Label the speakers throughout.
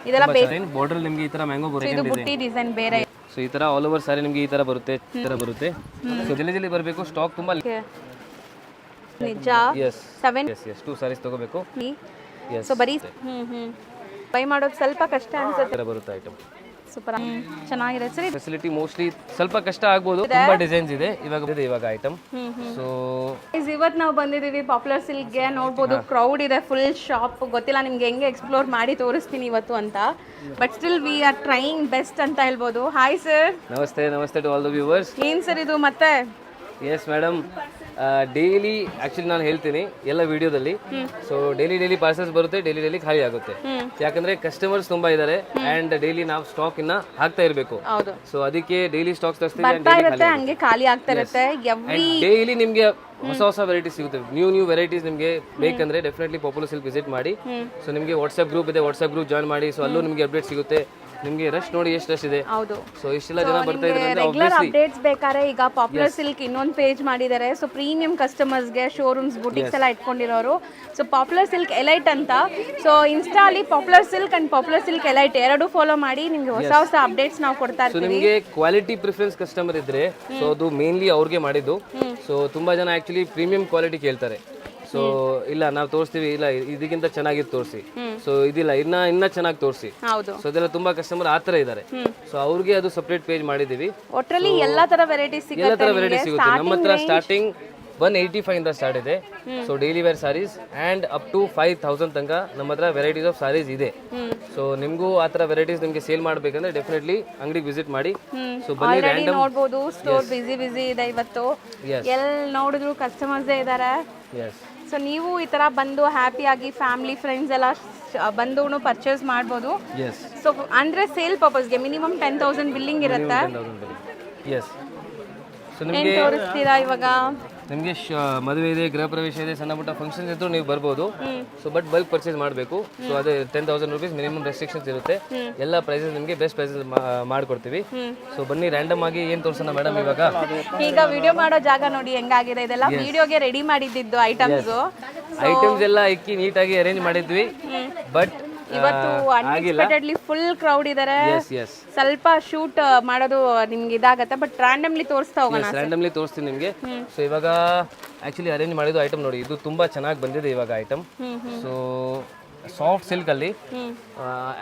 Speaker 1: ಇದೆಲ್ಲ
Speaker 2: ಬಾರ್ಡರ್ ನಿಮಗೆ ಈ ತರ ಮ್ಯಾಂಗೋ
Speaker 1: ಇದು ಬುಟ್ಟಿ ಡಿಸೈನ್ ಬೇರೆ.
Speaker 2: ಸೊ ಈ ತರ ಆಲ್ ಓವರ್ ಸಾರಿ ನಿಮಗೆ ಈ ತರ ಬರುತ್ತೆ, ಈ ತರ ಬರುತ್ತೆ. ಸೊ ಜಲ್ದಿ ಬರಬೇಕು, ಸ್ಟಾಕ್ ತುಂಬಾ
Speaker 1: ನಿಜ.
Speaker 2: yes
Speaker 1: 7
Speaker 2: yes yes 2 sarees ತಗೋಬೇಕು. yes
Speaker 1: ಸೊ ಬರೀ ಬೈ ಮಾಡೋದು ಸ್ವಲ್ಪ ಕಷ್ಟ ಅನ್ಸುತ್ತೆ.
Speaker 2: ಬರುತ್ತೆ ಐಟಮ್
Speaker 1: ಸೂಪರ್ ಚೆನ್ನಾಗಿದೆ ಸರ್.
Speaker 2: ಫೆಸಿಲಿಟಿ ಮೋಸ್ಟ್ಲಿ ಸ್ವಲ್ಪ ಕಷ್ಟ ಆಗ್ಬೋದು, ತುಂಬಾ ಡಿಸೈನ್ಸ್ ಇದೆ ಇವಾಗ ಐಟಮ್. ಸೊ
Speaker 1: ಇವತ್ತು ನಾವು ಬಂದಿದ್ದೀವಿ ಪಾಪ್ಯುಲರ್ ಸಿಲ್ಕ್ಗೆ. ನೋಡ್ಬೋದು ಕ್ರೌಡ್ ಇದೆ, ಫುಲ್ ಶಾಪ್. ಗೊತ್ತಿಲ್ಲ ನಿಮ್ಗೆ ಹೆಂಗೆ ಎಕ್ಸ್ಪ್ಲೋರ್ ಮಾಡಿ ತೋರಿಸ್ತೀನಿ ಇವತ್ತು ಅಂತ, but still we are trying best ಅಂತ ಹೇಳ್ಬೋದು. Hi sir.
Speaker 2: ನಮಸ್ತೆ ಟು ಆಲ್ ದ ವ್ಯೂವರ್ಸ್.
Speaker 1: ಏನ್ ಸರ್ ಇದು ಮತ್ತೆ?
Speaker 2: ಎಸ್ ಮೇಡಮ್, ಡೈಲಿ ಆಕ್ಚುಲಿ ನಾನು ಹೇಳ್ತೀನಿ ಎಲ್ಲ ವಿಡಿಯೋದಲ್ಲಿ. ಸೊ ಡೈಲಿ ಪಾರ್ಸಲ್ಸ್ ಬರುತ್ತೆ, ಡೈಲಿ ಖಾಲಿ ಆಗುತ್ತೆ. ಯಾಕಂದ್ರೆ ಕಸ್ಟಮರ್ಸ್ ತುಂಬಾ ಇದ್ದಾರೆ ಅಂಡ್ ಡೈಲಿ ನಾವು ಸ್ಟಾಕ್ ಇನ್ನ ಹಾಕ್ತಾ ಇರಬೇಕು. ಸೊ ಅದಕ್ಕೆ ಡೈಲಿ ಸ್ಟಾಕ್ಸ್ ತರಿಸ್ತೀವಿ,
Speaker 1: ಹಂಗೆ ಖಾಲಿ ಆಗ್ತಾ ಇರುತ್ತೆ.
Speaker 2: ಡೈಲಿ ನಿಮ್ಗೆ ಹೊಸ ವೆರೈಟೀಸ್ ಸಿಗುತ್ತೆ, ನ್ಯೂ ವೆರೈಟೀಸ್ ನಿಮಗೆ ಬೇಕಂದ್ರೆ ಡೆಫಿನೆಟ್ಲಿ ಪಾಪ್ಯುಲರ್ ಸಿಲ್ಕ್ ವಿಸಿಟ್ ಮಾಡಿ. ಸೊ ನಿಮಗೆ ವಾಟ್ಸ್ಆಪ್ ಗ್ರೂಪ್ ಇದೆ, ವಾಟ್ಸ್ಆಪ್ ಗ್ರೂಪ್ ಜಾಯ್ನ್ ಮಾಡಿ. ಸೊ ಅಲ್ಲೂ ನಿಮಗೆ ಅಪ್ಡೇಟ್ ಸಿಗುತ್ತೆ. ನಿಮಗೆ ರಶ್ ನೋಡಿ ಎಷ್ಟು ರಶ್ ಇದೆ. ಸೊ ಇಷ್ಟೆಲ್ಲ ಜನ ಬರ್ತಾ ಇದ್ದಾರೆ ಅಂದ್ರೆ
Speaker 1: ರೆಗ್ಯುಲರ್ ಅಪ್ಡೇಟ್ಸ್ ಬೇಕಾದ್ರೆ ಈಗ ಪಾಪ್ಯುಲರ್ ಸಿಲ್ಕ್ ಇನ್ನೊಂದು ಪೇಜ್ ಮಾಡಿದ್ದಾರೆ. ಸೊ ಪ್ರೀಮಿಯಂ ಕಸ್ಟಮರ್ಸ್ಗೆ ಶೋರೂಮ್ಸ್ ಬುಟಿಕ್ಸ್ ಎಲ್ಲ ಇಟ್ಕೊಂಡಿರೋರು. ಸೊ ಪಾಪ್ಯುಲರ್ ಸಿಲ್ಕ್ ಎಲೈಟ್ ಅಂತ. ಸೊ ಇನ್ಸ್ಟಾಲಿ popular silk and popular silk elite ಎರಡು ಫಾಲೋ ಮಾಡಿ, ನಿಮ್ಗೆ ಹೊಸ ಅಪ್ಡೇಟ್ಸ್ ನಾವು ಕೊಡ್ತಾ ಇರ್ತೀವಿ.
Speaker 2: ನಿಮಗೆ ಕ್ವಾಲಿಟಿ ಪ್ರಿಫರೆನ್ಸ್ ಕಸ್ಟಮರ್ ಇದ್ರೆ ಸೊ ಅದು ಮೇನ್ಲಿ ಅವ್ರಿಗೆ ಮಾಡಿದ್ದು. ಸೊ ತುಂಬಾ ಜನ ಆಕ್ಚುಲಿ ಪ್ರೀಮಿಯಂ ಕ್ವಾಲಿಟಿ ಕೇಳ್ತಾರೆ. ಸೊ ಇಲ್ಲ ನಾವು ತೋರಿಸ್ತೀವಿ, ಇಲ್ಲ ಇದಕ್ಕಿಂತ ಚೆನ್ನಾಗಿದ್ದು ತೋರಿಸಿ, ಸೊ ಇದಿಲ್ಲ ಇನ್ನ ಚೆನ್ನಾಗಿ ತೋರಿಸಿ. ಸೊ ಅದೆಲ್ಲ ತುಂಬಾ ಕಸ್ಟಮರ್ ಆ ತರ ಇದ್ದಾರೆ. ಸೊ ಅವ್ರಿಗೆ ಅದು ಸಪರೇಟ್ ಪೇಜ್ ಮಾಡಿದೀವಿ.
Speaker 1: ಒಟ್ಟಲ್ಲಿ ಎಲ್ಲಾ ತರ ವೆರೈಟೀಸ್
Speaker 2: ಸಿಗುತ್ತೆ ನಮ್ಮ ಹತ್ರ. ಸ್ಟಾರ್ಟಿಂಗ್ 185 ಇಂದ ಸ್ಟಾರ್ಟ್ ಇದೆ. So daily wear saris and up to 5000 ತನಕ ನಮ್ಮ ಹತ್ರ ವೆರೈಟೀಸ್ ಆಫ್ ಸಾರೀಸ್ ಇದೆ. ಸೊ ನಿಮ್ಗೂ ಆ ತರ ವೆರೈಟೀಸ್ ನಿಮ್ಗೆ ಸೇಲ್ ಮಾಡ್ಬೇಕಂದ್ರೆ ಡೆಫಿನೆಟ್ಲಿ ಅಂಗಡಿಗೆ ವಿಸಿಟ್ ಮಾಡಿ. ಸೊ ಬನ್ನಿ, ರ್ಯಾಂಡಮ್
Speaker 1: ನೋಡಬಹುದು. ಸ್ಟೋರ್ ಬಿಸಿ ಇದೆ ಇವತ್ತು, ಎಲ್ಲಿ ನೋಡಿದ್ರು ಕಸ್ಟಮರ್ಸ್ ಇದ್ದಾರೆ. ಸೊ ನೀವು ಈ ತರ ಬಂದು ಹ್ಯಾಪಿಯಾಗಿ ಫ್ಯಾಮಿಲಿ ಫ್ರೆಂಡ್ಸ್ ಎಲ್ಲ ಬಂದು ಪರ್ಚೇಸ್ ಮಾಡ್ಬೋದು. ಸೊ ಅಂದ್ರೆ ಸೇಲ್ ಪರ್ಪಸ್ಗೆ ಮಿನಿಮಮ್ 10,000 ಬಿಲ್ಲಿಂಗ್ ಇರುತ್ತೆ. ಏನ್ ತೋರಿಸ್ತೀರಾ ಇವಾಗ?
Speaker 2: ನಿಮಗೆ ಮದುವೆ ಇದೆ, ಗೃಹ ಪ್ರವೇಶ ಇದೆ, ಸಣ್ಣ ಪುಟ್ಟ ಫಂಕ್ಷನ್ಸ್ ಇದ್ರು ನೀವು ಬರ್ಬೋದು. ಸೊ ಬಟ್ ಬಲ್ಕ್ ಪರ್ಚೇಸ್ ಮಾಡಬೇಕು. ಸೊ ಅದೇ 10,000 rupees ಮಿನಿಮಮ್ ರೆಸ್ಟ್ರಿಕ್ಷನ್ಸ್ ಇರುತ್ತೆ. ಎಲ್ಲ ಪ್ರೈಸಸ್ ನಿಮಗೆ ಬೆಸ್ಟ್ ಪ್ರೈಸಸ್ ಮಾಡ್ಕೊಡ್ತೀವಿ. ಸೊ ಬನ್ನಿ ರ್ಯಾಂಡಮ್ ಆಗಿ ಏನ್ ತೋರ್ಸೋಣ ಮೇಡಮ್ ಇವಾಗ.
Speaker 1: ಈಗ ವಿಡಿಯೋ ಮಾಡೋ ಜಾಗ ನೋಡಿ ಹೆಂಗಾಗಿದೆ. ಇದೆಲ್ಲ ವಿಡಿಯೋಗೆ ರೆಡಿ ಮಾಡಿದ್ದು ಐಟಮ್ಸ್
Speaker 2: ಎಲ್ಲ ಇಕ್ಕಿ ನೀಟಾಗಿ ಅರೇಂಜ್ ಮಾಡಿದ್ವಿ. ಬಟ್
Speaker 1: ಇವತ್ತು ಅನ್ಎಕ್ಸ್ಪೆಕ್ಟೆಡ್ಲಿ ಫುಲ್ ಕ್ರೌಡ್ ಇದಾರೆ. ಸ್ವಲ್ಪ ಶೂಟ್ ಮಾಡೋದು ನಿಮ್ಗೆ ಇದಾಗತ್ತೆ, ಬಟ್ ರ್ಯಾಂಡಮ್ಲಿ ತೋರಿಸ್ತಾ ಹೋಗೋಣ.
Speaker 2: ರ್ಯಾಂಡಮ್ಲಿ ತೋರಿಸ್ತೀನಿ ನಿಮಗೆ. ಸೊ ಇವಾಗ ಆಕ್ಚುಲಿ ಅರೇಂಜ್ ಮಾಡಿದ್ದು ಐಟಮ್ ನೋಡಿ, ಇದು ತುಂಬಾ ಚೆನ್ನಾಗಿ ಬಂದಿದೆ ಇವಾಗ ಐಟಮ್. ಸೊ ಸಾಫ್ಟ್ ಸಿಲ್ಕ್ ಅಲ್ಲಿ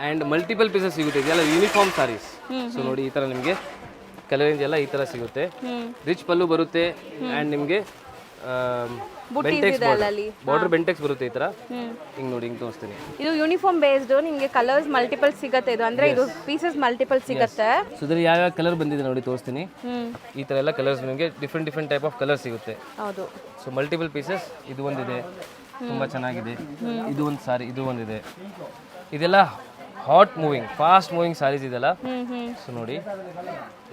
Speaker 2: ಅಂಡ್ ಮಲ್ಟಿಪಲ್ ಪೀಸಸ್ ಸಿಗುತ್ತೆ. ಇದೆಲ್ಲ ಯೂನಿಫಾರ್ಮ್ ಸಾರೀಸ್. ಸೊ ನೋಡಿ ಈ ತರ ನಿಮಗೆ ಕಲರ್ ರೇಂಜ್ ಎಲ್ಲ ಈ ತರ ಸಿಗುತ್ತೆ. ರಿಚ್ ಪಲ್ಲು ಬರುತ್ತೆ ಅಂಡ್ ನಿಮಗೆ ಬಾರ್ಡರ್ ಬೆಂಟೆಕ್ಸ್ ಬರುತ್ತೆ ಈ ತರ. ಹಿಂಗ್ ನೋಡಿ, ಹಿಂಗ್ ತೋರಿಸ್ತೀನಿ.
Speaker 1: ಇದು ಯೂನಿಫಾರ್ಮ್ ಬೇಸ್ಡ್, ನಿಮಗೆ ಕಲರ್ಸ್ ಮಲ್ಟಿಪಲ್ ಸಿಗುತ್ತೆ. ಇದು ಅಂದ್ರೆ ಇದು ಪೀಸಸ್ ಮಲ್ಟಿಪಲ್ ಸಿಗುತ್ತೆ.
Speaker 2: ಸೊ ಇದ್ರ ಯಾವ ಕಲರ್ ಬಂದಿದೆ ನೋಡಿ ತೋರಿಸ್ತೀನಿ. ಈ ತರ ಎಲ್ಲ ಕಲರ್ಸ್ ನಿಮಗೆ ಡಿಫ್ರೆಂಟ್ ಟೈಪ್ ಆಫ್ ಕಲರ್ ಸಿಗುತ್ತೆ.
Speaker 1: ಹೌದು.
Speaker 2: So multiple pieces. ಇದು ಒಂದಿದೆ, ತುಂಬಾ ಚೆನ್ನಾಗಿದೆ. ಇದು ಒಂದು ಸಾರಿ, ಇದು ಒಂದಿದೆ. ಇದೆಲ್ಲ hot moving, fast moving saris ಇದೆಲ್ಲ. ಸೊ ನೋಡಿ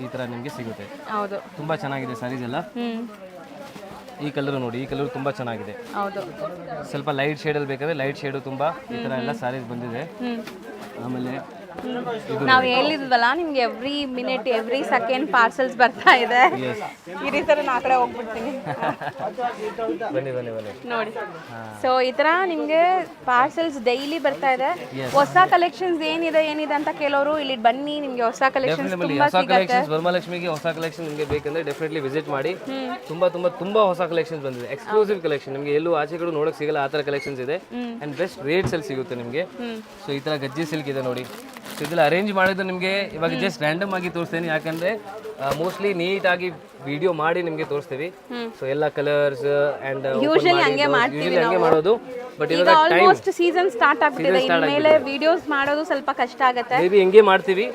Speaker 2: ಈ ತರ ನಿಮಗೆ ಸಿಗುತ್ತೆ.
Speaker 1: ಹೌದು,
Speaker 2: ತುಂಬಾ ಚೆನ್ನಾಗಿದೆ ಸಾರೀಸ್ ಎಲ್ಲ. ಈ ಕಲರ್ ನೋಡಿ, ಈ ಕಲರ್ ತುಂಬಾ ಚೆನ್ನಾಗಿದೆ.
Speaker 1: ಹೌದು,
Speaker 2: ಸ್ವಲ್ಪ ಲೈಟ್ ಶೇಡ್ ಅಲ್ಲಿ ಬೇಕಾದ್ರೆ ಲೈಟ್ ಶೇಡ್ ತುಂಬಾ ಈ ತರ ಎಲ್ಲ ಸಾರೀಸ್ ಬಂದಿದೆ. ಆಮೇಲೆ
Speaker 1: ನಾವು ಹೇಳಿದ್ವಲ್ಲ ನಿಮ್ಗೆ every minute every second parcels ಬರ್ತಾ ಇದೆ. ಈ ರೀತಿ ನಾ ಕಡೆ ಹೋಗ್ಬಿಡ್ತೀನಿ.
Speaker 2: ಬನ್ನಿ
Speaker 1: ನೋಡಿ. ಸೊ ಈ ತರ ನಿಮ್ಗೆ ಪಾರ್ಸಲ್ಸ್ ಡೈಲಿ ಬರ್ತಾ ಇದೆ. ಹೊಸ ಕಲೆಕ್ಷನ್ಸ್ ಏನಿದೆ ಅಂತ ಕೇಳೋರು ಇಲ್ಲಿ ಬನ್ನಿ, ನಿಮ್ಗೆ ಹೊಸ ಕಲೆಕ್ಷನ್ಸ್ ತುಂಬಾ ಸಿಗುತ್ತೆ.
Speaker 2: ವರಮಹಾಲಕ್ಷ್ಮಿಗೆ ಹೊಸ ಕಲೆಕ್ಷನ್ ನಿಮಗೆ ಬೇಕಂದ್ರೆ ಡೆಫಿನೆಟ್ಲಿ ವಿಸಿಟ್ ಮಾಡಿ. ತುಂಬಾ ಹೊಸ ಕಲೆಕ್ಷನ್ಸ್ ಬಂದಿದೆ. ಎಕ್ಸ್ಕ್ಲೂಸಿವ್ ಕಲೆಕ್ಷನ್, ನಿಮಗೆ ಎಲ್ಲೂ ಆಚೆ ಕಡೆ ನೋಡಕ್ ಸಿಗಲ್ಲ ಆ ತರ ಕಲೆಕ್ಷನ್ಸ್ ಇದೆ. ಅಂಡ್ ಬೆಸ್ಟ್ ರೇಟ್ಸ್ ಅಲ್ಲಿ ಸಿಗುತ್ತೆ ನಿಮಗೆ. ಸೊ ಈ ತರ ಗಜ್ಜಿ ಸಿಲ್ಕ್ ಇದೆ ನೋಡಿ. ಸೊ ಇದೆಲ್ಲ ಅರೇಂಜ್ ಮಾಡಿದ್ದು ನಿಮಗೆ ಇವಾಗ ಜಸ್ಟ್ ರ್ಯಾಂಡಮ್ ಆಗಿ ತೋರಿಸ್ತೇನೆ, ಯಾಕಂದ್ರೆ ಮೋಸ್ಟ್ಲಿ ನೀಟ್ ಆಗಿ ವಿಡಿಯೋ ಮಾಡಿ ನಿಮಗೆ ತೋರಿಸ್ತೀವಿ. ಸೊ ಎಲ್ಲ ಕಲರ್ಸ್ ಅಂಡ್
Speaker 1: ಯೂಶುವಲಿ ಹಂಗೆ
Speaker 2: ಮಾಡೋದು. ಬಟ್
Speaker 1: ಈಗ ಆಲ್ಮೋಸ್ಟ್ ಸೀಸನ್ ಸ್ಟಾರ್ಟ್ ಆಗ್ಬಿಟ್ಟಿದೆ. ಇನ್ಮೇಲೆ ವಿಡಿಯೋಸ್ ಮಾಡೋದು ಸ್ವಲ್ಪ ಕಷ್ಟ ಆಗುತ್ತೆ.
Speaker 2: ಮೇ ಬಿ ಹೆಂಗೆ ಮಾಡ್ತೀವಿ,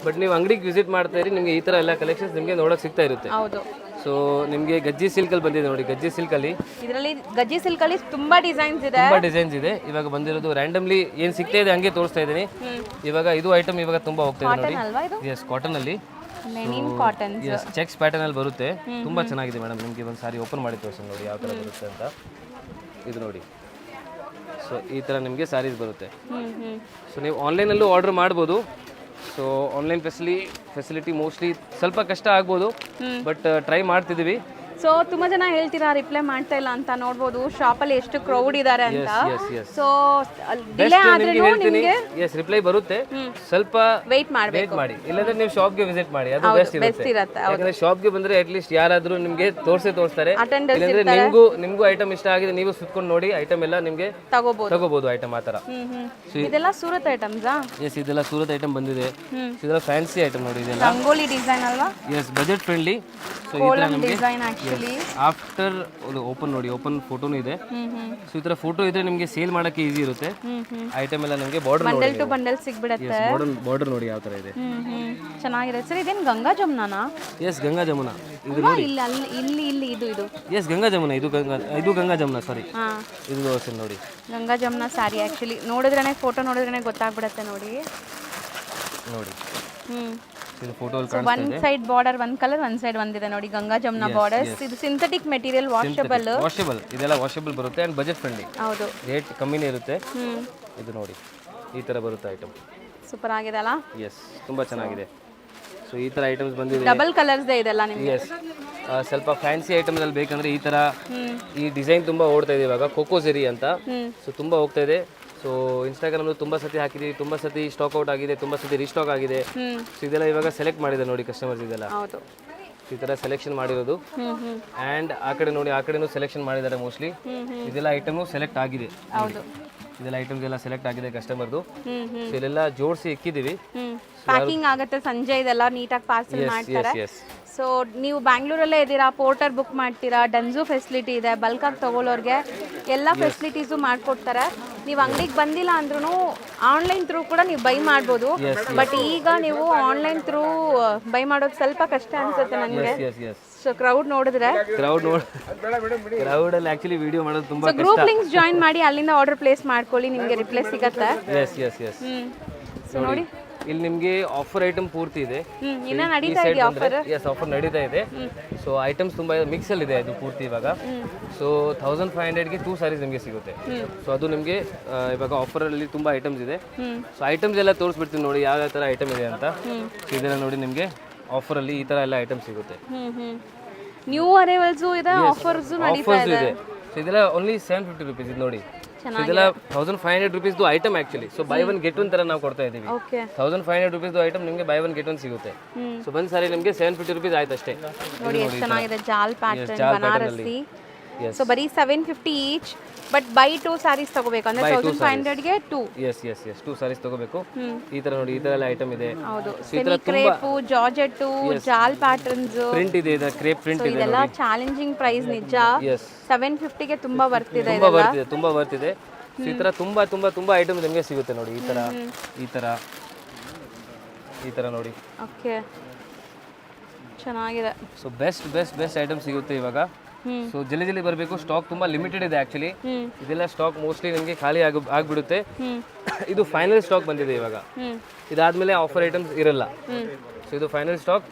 Speaker 2: ಬಟ್ ನೀವು ಅಂಗಡಿಗೆ ವಿಸಿಟ್ ಮಾಡ್ತಾ ಇರಿ, ನಿಮಗೆ ಈ ತರ ಎಲ್ಲ ಕಲೆಕ್ಷನ್ಸ್ ನಿಮಗೆ ನೋಡಕ್ ಸಿಗ್ತಾ ಇರುತ್ತೆ.
Speaker 1: ಹೌದು.
Speaker 2: ಸೊ ನಿಮಗೆ ಗಜ್ಜಿ ಸಿಲ್ಕ್ ಅಲ್ಲಿ ಬಂದಿದೆ ನೋಡಿ. ಗಜ್ಜಿ ಸಿಲ್ಕ್ ಅಲ್ಲಿ,
Speaker 1: ಇದರಲ್ಲಿ ಗಜ್ಜಿ ಸಿಲ್ಕ್ ಅಲ್ಲಿ ತುಂಬಾ ಡಿಸೈನ್ಸ್ ಇದೆ.
Speaker 2: ಇವಾಗ ಬಂದಿರೋದು ರ್ಯಾಂಡಮ್ಲಿ ಏನ್ ಸಿಗ್ತಾ ಇದೆ ಹಂಗೆ ತೋರಿಸ್ತಾ ಇದೀನಿ. ಇವಾಗ ಇದು ಐಟಮ್ ಇವಾಗ ತುಂಬಾ ಹೋಗ್ತಾ ಇದೆ ನೋಡಿ. ಎಸ್, ಕಾಟನ್ ಅಲ್ಲಿ ಚೆಕ್ಸ್ ಪ್ಯಾಟರ್ನ್ ಅಲ್ಲಿ ಬರುತ್ತೆ. ತುಂಬಾ ಚೆನ್ನಾಗಿದೆ ಮೇಡಮ್. ನಿಮಗೆ ಒಂದು ಸಾರಿ ಓಪನ್ ಮಾಡಿ ತೋರಿಸಿ ನೋಡಿ ಯಾವ ತರ ಬರುತ್ತೆ ಅಂತ. ಇದು ನೋಡಿ. ಸೊ ಈ ತರ ನಿಮಗೆ ಸಾರೀಸ್ ಬರುತ್ತೆ. ಸೊ ನೀವು ಆನ್ಲೈನ್ ಅಲ್ಲೂ ಆರ್ಡರ್ ಮಾಡ್ಬೋದು. ಸೊ ಆನ್ಲೈನ್ ಫೆಸಿಲಿಟಿ ಮೋಸ್ಟ್ಲಿ ಸ್ವಲ್ಪ ಕಷ್ಟ ಆಗ್ಬೋದು, ಬಟ್ ಟ್ರೈ ಮಾಡ್ತಿದ್ದೀವಿ.
Speaker 1: ಸೊ ತುಂಬಾ ಜನ ಹೇಳ್ತೀರಾ ರಿಪ್ಲೈ ಮಾಡ್ತಾ ಇಲ್ಲ ಅಂತ, ನೋಡ್ಬೋದು ಶಾಪಲ್ಲಿ ಎಷ್ಟು ಕ್ರೌಡ್ ಇದ್ದಾರೆ ಅಂತ. ಸೊ ಡಿಲೇ ಆದ್ರೂ ನಿಮಗೆ
Speaker 2: ರಿಪ್ಲೈ ಬರುತ್ತೆ, ಸ್ವಲ್ಪ
Speaker 1: ವೇಟ್ ಮಾಡಬೇಕು
Speaker 2: ಮಾಡಿ, ಇಲ್ಲಾಂದ್ರೆ ನೀವು ಶಾಪ್ಗೆ ವಿಸಿಟ್ ಮಾಡಿ, ಅದು ಬೆಸ್ಟ್
Speaker 1: ಇರುತ್ತೆ.
Speaker 2: ಯಾಕಂದ್ರೆ ಶಾಪ್ಗೆ ಬಂದ್ರೆ ಅಟ್ ಲೀಸ್ಟ್ ಯಾರಾದ್ರೂ ನಿಮ್ಗೆ ತೋರಿಸ್ತಾರೆ,
Speaker 1: ಅಟೆಂಡರ್ಸ್
Speaker 2: ಇಲ್ಲಾಂದ್ರೆ ನಿಮ್ಗೂ ಐಟಮ್ ಇಷ್ಟ ಆಗಿದೆ, ನೀವು ಸುತ್ಕೊಂಡು ನೋಡಿ ಐಟಮ್ ಎಲ್ಲ ನಿಮ್ಗೆ ತಗೋಬಹುದು ಐಟಮ್ ಆ ತರ.
Speaker 1: ಇದೆಲ್ಲ ಸೂರತ್ ಐಟಮ್ಸಾ?
Speaker 2: ಎಸ್, ಇದೆಲ್ಲ ಸೂರತ್ ಐಟಮ್ ಬಂದಿದೆ. ಇದೆಲ್ಲ ಫ್ಯಾನ್ಸಿ ಐಟಮ್ ನೋಡಿ, ಇದೆಲ್ಲ
Speaker 1: ರಂಗೋಲಿ ಡಿಸೈನ್ ಅಲ್ವಾ?
Speaker 2: Yes, budget friendly. So
Speaker 1: design actually
Speaker 2: after open ನೋಡಿ, ಓಪನ್ ಫೋಟೋನು ಇದೆ. ಸೊ ಈ ತರ ಫೋಟೋ ಇದ್ರೆ ನಿಮಗೆ ಸೇಲ್ ಮಾಡಕ್ಕೆ ಈಸಿ ಇರುತ್ತೆ. ಐಟಮ್ ಎಲ್ಲ ನಿಮಗೆ ಬಾರ್ಡರ್
Speaker 1: ಬಂಡಲ್ ಟು ಬಂಡಲ್ ಸಿಗ್ಬಿಡುತ್ತೆ.
Speaker 2: ಬಾರ್ಡರ್ ನೋಡಿ ಯಾವ ತರ ಇದೆ,
Speaker 1: ಚೆನ್ನಾಗಿದೆ. ಸರ್ ಇದೇನು ಗಂಗಾ ಜಮುನಾನಾ?
Speaker 2: ಎಸ್, ಗಂಗಾ ಜಮುನಾ ಇದು
Speaker 1: ನೋಡಿ. ಇಲ್ಲಿ ಇಲ್ಲಿ ಇಲ್ಲಿ ಇದು
Speaker 2: ಎಸ್, ಗಂಗಾ ಜಮುನಾ ಇದು ಗಂಗಾ ಜಮುನಾ, ಸಾರಿ ಇದು ನೋಡಿ
Speaker 1: ಗಂಗಾ ಜಮುನಾ ಸ್ಯಾರಿ. ಆಕ್ಚುಲಿ ನೋಡಿದ್ರೇನೆ, ಫೋಟೋ ನೋಡಿದ್ರೇನೆ ಗೊತ್ತಾಗ್ಬಿಡುತ್ತೆ ನೋಡಿ.
Speaker 2: ಇದು ಫೋಟೋ
Speaker 1: ಒನ್ ಸೈಡ್ ಬಾರ್ಡರ್ ಒಂದ್ ಕಲರ್, ಒಂದ್ ಸೈಡ್ ಒಂದಿದೆ ನೋಡಿ, ಗಂಗಾ ಜಮುನಾ ಬಾರ್ಡರ್ಸ್. ಇದು ಸಿಂಥೆಟಿಕ್ ಮೆಟೀರಿಯಲ್, ವಾಷಬಲ್.
Speaker 2: ಇದೆಲ್ಲ ವಾಷಬಲ್ ಬರುತ್ತೆ ಅಂಡ್ ಬಜೆಟ್ ಫ್ರೆಂಡ್ಲಿ.
Speaker 1: ಹೌದು,
Speaker 2: ರೇಟ್ ಕಮ್ಮಿನೇ ಇರುತ್ತೆ. ಇದು ನೋಡಿ ಈ ತರ ಬರುತ್ತೆ ಐಟಮ್.
Speaker 1: ಸೂಪರ್ ಆಗಿದೆ ಅಲ್ಲ?
Speaker 2: ಎಸ್, ತುಂಬಾ ಚೆನ್ನಾಗಿದೆ. ಸೊ ಈ ತರ ಐಟಮ್ಸ್ ಬಂದಿದೆ,
Speaker 1: ಡಬಲ್ ಕಲರ್ಸ್ ಇದೆಲ್ಲ ನಿಮಗೆ.
Speaker 2: ಎಸ್, ಸ್ವಲ್ಪ ಫ್ಯಾನ್ಸಿ ಐಟಮ್ ಅಲ್ಲಿ ಬೇಕಂದ್ರೆ ಈ ತರ ಈ ಡಿಸೈನ್ ತುಂಬಾ ಓಡ್ತಾ ಇದೆ ಇವಾಗ, ಕೋಕೋ ಜೆರಿ ಅಂತ. ಸೊ ತುಂಬಾ ಹೋಗ್ತಾ ಇದೆ. ಸೊ ಇನ್ಸ್ಟಾಗ್ರಾಮ್ ತುಂಬಾ ಸತಿ ಹಾಕಿದೀವಿ, ತುಂಬಾ ಸತಿ ಸ್ಟಾಕ್ ಔಟ್ ಆಗಿದೆ, ತುಂಬಾ ಸತಿ ರೀಸ್ಟಾಕ್ ಆಗಿದೆ. ಸೊ ಇದೆಲ್ಲ ಇವಾಗ ಸೆಲೆಕ್ಟ್ ಮಾಡಿದೆ ನೋಡಿ ಕಸ್ಟಮರ್ಸ್, ಇದೆಲ್ಲ ಈ ತರ ಸೆಲೆಕ್ಷನ್ ಮಾಡಿರೋದು. ಅಂಡ್ ಆ ಕಡೆ ನೋಡಿ, ಆ ಕಡೆನೂ ಸೆಲೆಕ್ಷನ್ ಮಾಡಿದ್ದಾರೆ ಮೋಸ್ಟ್ಲಿ. ಇದೆಲ್ಲ ಐಟಮ್ ಸೆಲೆಕ್ಟ್ ಆಗಿದೆ. ಇದೆಲ್ಲ ಐಟಮ್ಸ್ ಎಲ್ಲ ಸೆಲೆಕ್ಟ್ ಆಗಿದೆ ಕಸ್ಟಮರ್ದು. ಸೊ ಇಲ್ಲೆಲ್ಲ ಜೋಡಿಸಿ ಇಕ್ಕಿದೀವಿ.
Speaker 1: ಪ್ಯಾಕಿಂಗ್ ಆಗುತ್ತೆ ಸಂಜೆ, ಇದೆಲ್ಲ ನೀಟಾಗಿ ಪಾರ್ಸಲ್ ಮಾಡ್ತಾರೆ. ಸೊ ನೀವು ಬ್ಯಾಂಗ್ಳೂರಲ್ಲೇ ಇದ್ದೀರಾ, ಪೋರ್ಟರ್ ಬುಕ್ ಮಾಡ್ತೀರಾ, ಡನ್ಸು ಫೆಸಿಲಿಟಿ ಇದೆ, ಬಲ್ಕಾಗಿ ತೊಗೊಳ್ಳೋರಿಗೆ ಎಲ್ಲ ಫೆಸಿಲಿಟೀಸು ಮಾಡಿಕೊಡ್ತಾರೆ. ನೀವು ಅಂಗಡಿಗೆ ಬಂದಿಲ್ಲ ಅಂದ್ರೂ ಆನ್ಲೈನ್ ಥ್ರೂ ಕೂಡ ನೀವು ಬೈ ಮಾಡ್ಬೋದು. ಬಟ್ ಈಗ ನೀವು ಆನ್ಲೈನ್ ಥ್ರೂ ಬೈ ಮಾಡೋದು ಸ್ವಲ್ಪ ಕಷ್ಟ ಅನ್ಸುತ್ತೆ ನನಗೆ. ಸೊ ಕ್ರೌಡ್ ನೋಡಿದ್ರೆ,
Speaker 2: ಕ್ರೌಡ್ ಅಲ್ಲಿ ಆಕ್ಚುಲಿ ವಿಡಿಯೋ ಮಾಡೋದು ತುಂಬಾ ಕಷ್ಟ.
Speaker 1: ಗ್ರೂಪ್ ಲಿಂಕ್ಸ್ ಜಾಯಿನ್ ಮಾಡಿ, ಅಲ್ಲಿಂದ ಆರ್ಡರ್ ಪ್ಲೇಸ್ ಮಾಡ್ಕೊಳ್ಳಿ, ನಿಮಗೆ ರಿಪ್ಲೈ ಸಿಗುತ್ತೆ. ಸೊ ನೋಡಿ,
Speaker 2: ಇಲ್ಲಿ ನಿಮಗೆ ಆಫರ್ ಐಟಮ್ ಪೂರ್ತಿ ಇದೆ.
Speaker 1: ಇನ್ನ ನಡೀತಾ ಇದೆ ಆಫರ್.
Speaker 2: ಎಸ್, ಆಫರ್ ನಡೀತಾ ಇದೆ. ಸೊ ಐಟಮ್ಸ್ ತುಂಬಾ ಮಿಕ್ಸ್ ಅಲ್ಲಿ ಇದೆ ಅದು ಪೂರ್ತಿ ಇವಾಗ. ಸೊ 1500ಗೆ 2 ಸ್ಯಾರೀಸ್ ನಿಮಗೆ ಸಿಗುತ್ತೆ. ಸೊ ಅದು ನಿಮಗೆ ಇವಾಗ ಆಫರ್ ಅಲ್ಲಿ ತುಂಬಾ ಐಟಮ್ಸ್ ಇದೆ. ಸೊ ಐಟಮ್ಸ್ ಎಲ್ಲ ತೋರಿಸ್ಬಿಡ್ತೀನಿ ನೋಡಿ ಯಾವ ತರ ಐಟಮ್ ಇದೆ ಅಂತ. ಸೊ ಇದೆಲ್ಲ ನೋಡಿ ನಿಮಗೆ ಆಫರ್ ಅಲ್ಲಿ ಈ ತರ ಎಲ್ಲ ಐಟಮ್ ಸಿಗುತ್ತೆ.
Speaker 1: ನ್ಯೂ ಅರೈವಲ್ಸ್ ಇದೆ, ಆಫರ್ಸ್ ನಡೀತಾ ಇದೆ.
Speaker 2: ಸೊ ಇದೆಲ್ಲ ಓನ್ಲಿ 750 rupees. ಇದು ನೋಡಿ, ಇದೆಲ್ಲ 1500 rupees item actually. So by one get one ತರ ನಾವು ಕೊಡ್ತಾ ಇದೀವಿ. 1500 rupees ಐಟಮ್ ನಿಮಗೆ ಬೈ ಒನ್ ಗೆಟ್ ಒನ್ ಸಿಗುತ್ತೆ. ಸೊ ಬಂದ್ ಸಾರಿ ನಿಮಗೆ 750 rupees ಆಯ್ತು ಅಷ್ಟೇ.
Speaker 1: ನೋಡಿ ಎಷ್ಟು ಚೆನ್ನಾಗಿದೆ, ಜಾಲ್ ಪ್ಯಾಟರ್ನ್, ಬನಾರಸಿ. ಸೊ ಬರೀ 750 ಈಚ್. ಬಟ್ ಬೈ 2 ಸ್ಯಾರೀಸ್ ತಗೋಬೇಕು ಅಂದ್ರೆ 1500ಗೆ 2.
Speaker 2: ಎಸ್ 2 ಸ್ಯಾರೀಸ್ ತಗೋಬೇಕು. ಈ ತರ ನೋಡಿ, ಈ ತರ ಎಲ್ಲ ಐಟಮ್ ಇದೆ.
Speaker 1: ಹೌದು, ಸೆಮಿ ಕ್ರೇಪ್, ಜಾರ್ಜೆಟ್, ಜಾಲ್ ಪ್ಯಾಟರ್ನ್ಸ್,
Speaker 2: ಪ್ರಿಂಟ್ ಇದೆ, ಕ್ರೇಪ್ ಪ್ರಿಂಟ್ ಇದೆ.
Speaker 1: ಇದೆಲ್ಲ ಚಾಲೆಂಜಿಂಗ್ ಪ್ರೈಸ್ ನಿಜ. 750ಗೆ ತುಂಬಾ ಬರ್ತಿದೆ,
Speaker 2: ತುಂಬಾ ಬರ್ತಿದೆ. ಸೊ ಈ ತರ ತುಂಬಾ ತುಂಬಾ ತುಂಬಾ ಐಟಮ್ ನಿಮಗೆ ಸಿಗುತ್ತೆ ನೋಡಿ. ಈ ತರ ಈ ತರ ನೋಡಿ.
Speaker 1: ಓಕೆ, ಚೆನ್ನಾಗಿದೆ.
Speaker 2: ಸೊ ಬೆಸ್ಟ್ ಐಟಮ್ ಸಿಗುತ್ತೆ ಇವಾಗ. ಸೊ ಜಲ್ದಿ ಬರಬೇಕು, ಸ್ಟಾಕ್ ತುಂಬಾ ಲಿಮಿಟೆಡ್ ಇದೆ ಆಕ್ಚುಲಿ. ಇದೆಲ್ಲ ಸ್ಟಾಕ್ ಮೋಸ್ಟ್ಲಿ ನಿಮಗೆ ಖಾಲಿ ಆಗ್ಬಿಡುತ್ತೆ. ಇದು ಫೈನಲ್ ಸ್ಟಾಕ್ ಬಂದಿದೆ ಇವಾಗ. ಇದಾದ್ಮೇಲೆ ಆಫರ್ ಐಟಮ್ಸ್ ಇರಲ್ಲ. ಸೊ ಇದು ಫೈನಲ್ ಸ್ಟಾಕ್.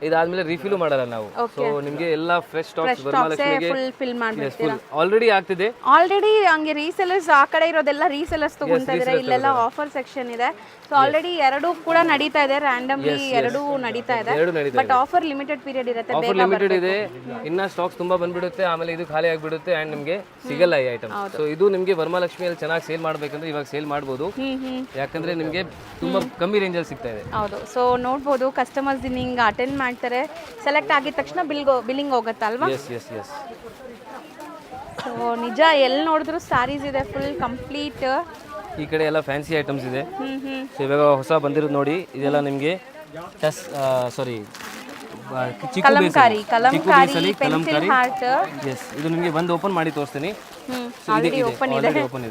Speaker 2: ಇದಾದ್ಮೇಲೆ ರಿಫಿಲ್ ಮಾಡಲ್ಲ ನಾವು. ಸೊ ನಿಮಗೆ ಎಲ್ಲ ಫ್ರೆಶ್ ಸ್ಟಾಕ್ಸ್ ಆಲ್ರೆಡಿ ಆಗ್ತಿದೆ.
Speaker 1: ಆಲ್ರೆಡಿ ಹಂಗೆ ರೀಸೆಲರ್ಸ್ ಆ ಕಡೆ ಇರೋದೆಲ್ಲ ರೀಸೆಲರ್ಸ್ ತಗೊಂತಾ ಇದ್ದಾರೆ. ಇಲ್ಲೆಲ್ಲ ಆಫರ್ ಸೆಕ್ಷನ್ ಇದೆ. ಸೊ ಆಲ್ರೆಡಿ ಎರಡು ಕೂಡ ನಡೀತಾ ಇದೆ, ರ್ಯಾಂಡಮ್ಲಿ ಎರಡು ನಡೀತಾ ಇದೆ. ಬಟ್ ಆಫರ್ ಲಿಮಿಟೆಡ್ ಪೀರಿಯಡ್ ಇರುತ್ತೆ,
Speaker 2: ಆಫರ್ ಲಿಮಿಟೆಡ್ ಇದೆ. ಇನ್ನ ಸ್ಟಾಕ್ಸ್ ತುಂಬಾ ಬಂದ್ಬಿಡುತ್ತೆ, ಆಮೇಲೆ ಇದು ಖಾಲಿ ಆಗ್ಬಿಡುತ್ತೆ ಅಂಡ್ ನಿಮಗೆ ಸಿಗಲ್ಲ ಈ ಐಟಮ್. ಸೊ ಇದು ನಿಮಗೆ ವರಮಹಾಲಕ್ಷ್ಮಿಯಲ್ಲಿ ಚೆನ್ನಾಗಿ ಸೇಲ್ ಮಾಡ್ಬೇಕಂದ್ರೆ ಇವಾಗ ಸೇಲ್ ಮಾಡಬಹುದು, ಯಾಕಂದ್ರೆ ನಿಮಗೆ ತುಂಬಾ ಕಮ್ಮಿ ರೇಂಜ್ ಅಲ್ಲಿ ಸಿಗ್ತಾ ಇದೆ.
Speaker 1: ಹೌದು, ಸೊ ನೋಡ್ಬೋದು ಕಸ್ಟಮರ್ಸ್ ಹಿಂಗ ಅಟೆಂಡ್ ಮಾಡ್ತಾರೆ, ಸೆಲೆಕ್ಟ್ ಆಗಿದ ತಕ್ಷಣ ಬಿಲ್ಲಿಂಗ್ ಹೋಗುತ್ತಲ್ವಾ? ಸೊ ನಿಜ, ಎಲ್ಲಿ ನೋಡಿದ್ರು ಸ್ಯಾರೀಸ್ ಇದೆ, ಫುಲ್ ಕಂಪ್ಲೀಟ್.
Speaker 2: ಈ ಕಡೆ ಎಲ್ಲ ಫ್ಯಾನ್ಸಿ ಐಟಮ್ಸ್ ಇದೆ. ಸೊ ಇವಾಗ ಹೊಸ ಬಂದಿರೋದು ನೋಡಿ, ಇದೆಲ್ಲ ನಿಮಗೆ ಸಾರಿ
Speaker 1: ಕಲಂಕಾರಿ ಪೆನ್ಸಿಲ್ ಹಾರ್ಟ್.
Speaker 2: ಎಸ್, ಇದು ನಿಮಗೆ ಬಂದು ಓಪನ್ ಮಾಡಿ ತೋರಿಸ್ತೀನಿ. ಓಪನ್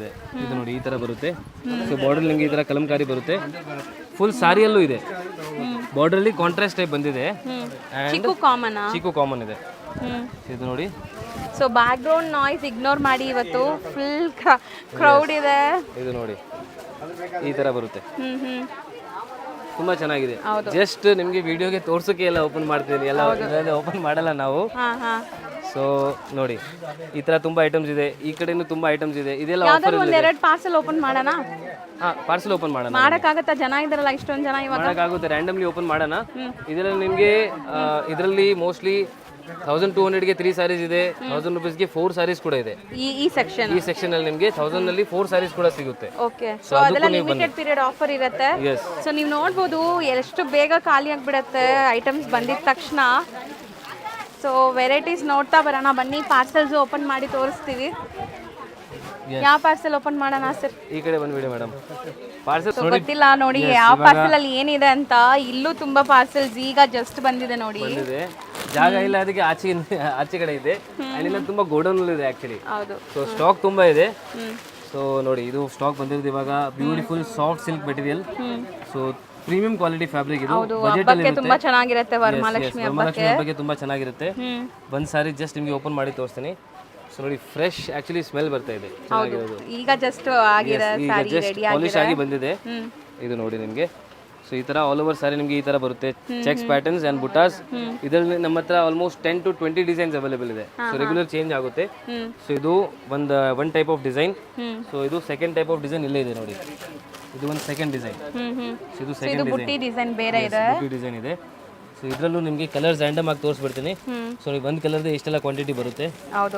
Speaker 2: ಇದೆ. ಇದು ನೋಡಿ ಈ ತರ ಬರುತ್ತೆ. ಸೊ ಬಾರ್ಡರ್ ನಿಮಗೆ ಈ ತರ ಕಲಂಕಾರಿ ಬರುತ್ತೆ. ಫುಲ್ ಸಾರಿಯಲ್ಲೂ ಇದೆ. ಬಾರ್ಡರ್ ಅಲ್ಲಿ ಕಾಂಟ್ರಾಸ್ಟ್ ಟೈಪ್ ಬಂದಿದೆ.
Speaker 1: ಚಿಕ್ಕು
Speaker 2: ಕಾಮನ್ ಇದೆ. ಇದು ನೋಡಿ.
Speaker 1: So back ground noise ignore ಮಾಡಿ, ಇವತ್ತು ಫುಲ್ ಕ್ರೌಡ್ ಇದೆ.
Speaker 2: ಇದು ನೋಡಿ ಈ ತರ ಬರುತ್ತೆ. ತುಂಬಾ ಚೆನ್ನಾಗಿದೆ. ಜಸ್ಟ್ ನಿಮ್ಗೆ ವಿಡಿಯೋಗೆ ತೋರ್ಸೋಕೆ ಎಲ್ಲ ಓಪನ್ ಮಾಡ್ತೀನಿ, ಎಲ್ಲ ಓಪನ್ ಮಾಡಲ್ಲ ನಾವು. ಸೊ ನೋಡಿ ಈ ತರ ತುಂಬಾ ಐಟಮ್ಸ್ ಇದೆ. ಈ ಕಡೆನೂ ತುಂಬಾ ಐಟಮ್ಸ್ ಇದೆ. ಇದೆಲ್ಲ ಆಫರ್.
Speaker 1: ಒಂದೆರಡು ಪಾರ್ಸಲ್ ಓಪನ್ ಮಾಡೋಣ.
Speaker 2: ಪಾರ್ಸಲ್ ಓಪನ್ ಮಾಡೋಣ.
Speaker 1: ಮಾಡಕ್ಕಾಗತ್ತಾ? ಜನ ಇದಾರಲ್ಲ ಇಷ್ಟೊಂದು ಜನ, ಇವಾಗ
Speaker 2: ಮಾಡಕ್ಕಾಗುತ್ತೆ. ರ್ಯಾಂಡಮ್ಲಿ ಓಪನ್ ಮಾಡೋಣ. ಇದರಲ್ಲಿ ನಿಮಗೆ ಇದರಲ್ಲಿ ಮೋಸ್ಟ್ಲಿ 1200ಗೆ 3 ಸ್ಯಾರೀಸ್ ಇದೆ, 1000 ರುಪೀಸ್ಗೆ 4 ಸ್ಯಾರೀಸ್ ಕೂಡ ಇದೆ.
Speaker 1: ಈ ಸೆಕ್ಷನ್
Speaker 2: ಈ ಸೆಕ್ಷನ್ ಅಲ್ಲಿ ನಿಮಗೆ 1000 ನಲ್ಲಿ 4 ಸ್ಯಾರೀಸ್ ಕೂಡ ಸಿಗುತ್ತೆ.
Speaker 1: ಓಕೆ, ಸೊ ಅದೆಲ್ಲ ಲಿಮಿಟೆಡ್ ಪೀರಿಯಡ್ ಆಫರ್ ಇರುತ್ತೆ. ಸೊ ನೀವು ನೋಡ್ಬೋದು ಎಷ್ಟು ಬೇಗ ಖಾಲಿ ಆಗಿಬಿಡತ್ತೆ ಐಟಮ್ಸ್ ಬಂದಿದ ತಕ್ಷಣ. ಸೊ ವೆರೈಟೀಸ್ ನೋಡ್ತಾ ಬರೋಣ ಬನ್ನಿ. ಪಾರ್ಸೆಲ್ಸ್ ಓಪನ್ ಮಾಡಿ ತೋರಿಸ್ತೀವಿ. ಯಾವ ಪಾರ್ಸೆಲ್ ಓಪನ್ ಮಾಡೋಣ ಸರ್?
Speaker 2: ಈ ಕಡೆ ಬಂದ್ಬಿಡಿ ಮೇಡಮ್. ಪಾರ್ಸೆಲ್
Speaker 1: ಗೊತ್ತಿಲ್ಲ ನೋಡಿ ಯಾವ ಪಾರ್ಸೆಲ್ ಅಲ್ಲಿ ಏನಿದೆ ಅಂತ. ಇಲ್ಲೂ ತುಂಬಾ ಪಾರ್ಸೆಲ್ಸ್ ಈಗ ಜಸ್ಟ್ ಬಂದಿದೆ ನೋಡಿ.
Speaker 2: ಜಾಗ ಇಲ್ಲ, ಅದಕ್ಕೆ ಆಚೆ ಕಡೆ ಇದೆ. ಅಲ್ಲಿಂದ ತುಂಬಾ ಗೋಡೌನ್ ಇದೆ ಆಕ್ಚುಲಿ.
Speaker 1: ಹೌದು.
Speaker 2: ಸೊ ಸ್ಟಾಕ್ ತುಂಬಾ ಇದೆ. ಸೊ ನೋಡಿ, ಇದು ಸ್ಟಾಕ್ ಬಂದಿರೋದು ಇವಾಗ beautiful soft silk material. So premium quality fabric ಇದು. ಬಜೆಟ್ ಅಲ್ಲಿ
Speaker 1: ತುಂಬಾ ಚೆನ್ನಾಗಿರುತ್ತೆ. ವರಮಹಾಲಕ್ಷ್ಮಿ
Speaker 2: ಬಗ್ಗೆ ತುಂಬಾ ಚೆನ್ನಾಗಿರುತ್ತೆ. ಒಂದ್ ಸಾರಿ ಜಸ್ಟ್ ನಿಮ್ಗೆ ಓಪನ್ ಮಾಡಿ ತೋರಿಸ್ತೀನಿ. ಸೊ ನೋಡಿ, ಫ್ರೆಶ್ ಆಕ್ಚುಲಿ ಸ್ಮೆಲ್ ಬರ್ತಾ ಇದೆ. ಚೆನ್ನಾಗಿರೋದು.
Speaker 1: ಈಗ ಜಸ್ಟ್ ಆಗಿದೆ ಸಾರಿ ರೆಡಿ
Speaker 2: ಪಾಲಿಶ್ ಆಗಿ ಬಂದಿದೆ. ಇದು ನೋಡಿ ನಿಮಗೆ. ಸೊ ಈ ತರ ಆಲ್ ಓವರ್ ಸಾರಿ ನಿಮಗೆ ಈ ತರ ಬರುತ್ತೆ. Cheques patterns and butas. ಇದರಲ್ಲಿ ನಮ್ಮ ಹತ್ರ ಆಲ್ಮೋಸ್ಟ್ 10 to 20 ಡಿಸೈನ್ಸ್ ಅವೈಲೇಬಲ್ ಇದೆ. ಸೊ ರೆಗ್ಯುಲರ್ ಚೇಂಜ್ ಆಗುತ್ತೆ. ಸೊ ಇದು one type of design. So ಇದು ಸೆಕೆಂಡ್ ಟೈಪ್ ಆಫ್ ಡಿಸೈನ್ ಇಲ್ಲೇ ಇದೆ ನೋಡಿ. ಇದು ಒಂದು ಸೆಕೆಂಡ್ ಡಿಸೈನ್. ಇದು ಸೆಕೆಂಡ್
Speaker 1: ಬುಟ್ಟಿ ಡಿಸೈನ್ ಬೇರೆ ಇದೆ.
Speaker 2: ಬುಟ್ಟಿ ಡಿಸೈನ್ ಇದೆ. ಸೊ ಇದರಲ್ಲೂ ನಿಮಗೆ ಕಲರ್ಸ್ ರ್ಯಾಂಡಮ್ ಆಗಿ ತೋರಿಸ್ಬಿಡ್ತೀನಿ. ಸೊ ನೀವು ಒಂದು ಕಲರ್ದು ಇಷ್ಟೆಲ್ಲ ಕ್ವಾಂಟಿಟಿ ಬರುತ್ತೆ.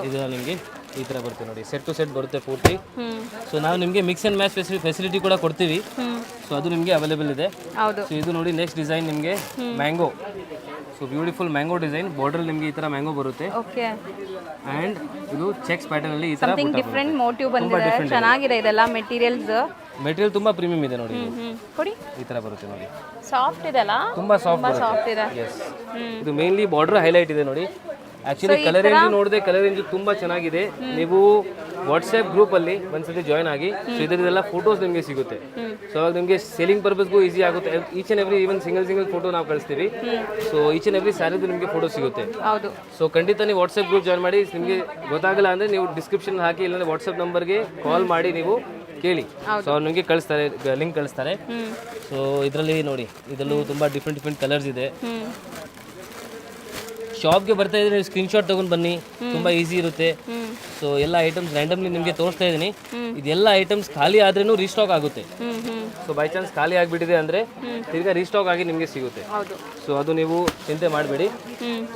Speaker 2: ಇದೆಲ್ಲ ನಿಮಗೆ ಈ ಥರ ಬರುತ್ತೆ ನೋಡಿ. ಸೆಟ್ ಟು ಸೆಟ್ ಬರುತ್ತೆ ಪೂರ್ತಿ. ಸೊ ನಾವು ನಿಮಗೆ ಮಿಕ್ಸ್ ಆ್ಯಂಡ್ ಮ್ಯಾಚ್ ಫೆಸಿಲಿಟಿ ಕೂಡ ಕೊಡ್ತೀವಿ. ಸೊ ಅದು ನಿಮಗೆ ಅವೈಲೇಬಲ್ ಇದೆ. ಸೊ ಇದು ನೋಡಿ ನೆಕ್ಸ್ಟ್ ಡಿಸೈನ್ ನಿಮಗೆ mango. So beautiful mango design. Border ನಿಮಗೆ ಈ ಥರ ಮ್ಯಾಂಗೋ ಬರುತ್ತೆ.
Speaker 1: ಓಕೆ.
Speaker 2: ಆ್ಯಂಡ್ ಇದು ಚೆಕ್ಸ್ ಪ್ಯಾಟರ್ನ್ ಅಲ್ಲಿ ಈ ಥರ
Speaker 1: ಸಮಥಿಂಗ್ ಡಿಫರೆಂಟ್ ಮೋಟಿವ್ ಬಂದಿದೆ. ಚೆನ್ನಾಗಿದೆ ಇದೆಲ್ಲ ಮೆಟೀರಿಯಲ್ಸ್.
Speaker 2: ಮೆಟೀರಿಯಲ್ ತುಂಬಾ ಪ್ರೀಮಿಯಂ ಇದೆ ನೋಡಿ.
Speaker 1: ಕೊಡಿ.
Speaker 2: ಈ ತರ ಬರುತ್ತೆ ನೋಡಿ.
Speaker 1: ಸಾಫ್ಟ್ ಇದೆ ಅಲ್ಲ?
Speaker 2: ತುಂಬಾ ಸಾಫ್ಟ್
Speaker 1: ಇದೆ.
Speaker 2: ಎಸ್. ಇದು ಮೇನ್ಲಿ ಬಾರ್ಡರ್ ಹೈಲೈಟ್ ಇದೆ ನೋಡಿ. ಆಕ್ಚುಲಿ ಕಲರ್ ರೇಂಜ್ ನೋಡಿದೆ, ಕಲರ್ ರೇಂಜ್ ತುಂಬಾ ಚೆನ್ನಾಗಿದೆ. ನೀವು ವಾಟ್ಸ್ಆಪ್ ಗ್ರೂಪ್ ಅಲ್ಲಿ ಒಂದ್ಸತಿ ಜಾಯ್ನ್ ಆಗಿ. ಸೊ ಇದರದೆಲ್ಲ ಫೋಟೋಸ್ ನಿಮಗೆ ಸಿಗುತ್ತೆ. ಸೊ ಅವಾಗ ನಿಮಗೆ ಸೇಲಿಂಗ್ ಪರ್ಪಸ್ಗೂ ಈಸಿ ಆಗುತ್ತೆ. Each and every even single photo ನಾವು ಕಳಿಸ್ತೀವಿ. ಸೊ ಈಚ್ ಅಂಡ್ ಎವ್ರಿ ಸ್ಯಾರಿದು ನಿಮಗೆ ಫೋಟೋ ಸಿಗುತ್ತೆ.
Speaker 1: ಹೌದು.
Speaker 2: ಸೊ ಖಂಡಿತ ನೀವು ವಾಟ್ಸ್ಆಪ್ ಗ್ರೂಪ್ ಜಾಯ್ನ್ ಮಾಡಿ. ನಿಮಗೆ ಗೊತ್ತಾಗಲ್ಲ ಅಂದ್ರೆ ನೀವು ಡಿಸ್ಕ್ರಿಪ್ಷನ್ ಹಾಕಿ, ಇಲ್ಲಾಂದ್ರೆ ವಾಟ್ಸ್ಆಪ್ ನಂಬರ್ಗೆ ಕಾಲ್ ಮಾಡಿ ನೀವು ಕೇಳಿ. ಸೊ ಅವ್ರು ನಿಮಗೆ ಕಳಿಸ್ತಾರೆ, ಲಿಂಕ್ ಕಳಿಸ್ತಾರೆ. ಸೊ ಇದರಲ್ಲಿ ನೋಡಿ, ಇದರಲ್ಲೂ ತುಂಬ ಡಿಫ್ರೆಂಟ್ ಕಲರ್ಸ್ ಇದೆ. ಶಾಪ್ಗೆ ಬರ್ತಾ ಇದ್ರೆ ನೀವು ಸ್ಕ್ರೀನ್ಶಾಟ್ ತಗೊಂಡು ಬನ್ನಿ, ತುಂಬ ಈಸಿ ಇರುತ್ತೆ. ಸೊ ಎಲ್ಲ ಐಟಮ್ಸ್ ರ್ಯಾಂಡಮ್ಲಿ ನಿಮಗೆ ತೋರಿಸ್ತಾ ಇದ್ದೀನಿ. ಇದೆಲ್ಲ ಐಟಮ್ಸ್ ಖಾಲಿ ಆದ್ರೂ ರೀಸ್ಟಾಕ್ ಆಗುತ್ತೆ. ಸೊ ಬೈ ಚಾನ್ಸ್ ಖಾಲಿ ಆಗಿಬಿಟ್ಟಿದೆ ಅಂದರೆ ತಿರ್ಗಾ ರೀಸ್ಟಾಕ್ ಆಗಿ ನಿಮಗೆ ಸಿಗುತ್ತೆ. ಸೊ ಅದು ನೀವು ಚಿಂತೆ ಮಾಡಬೇಡಿ.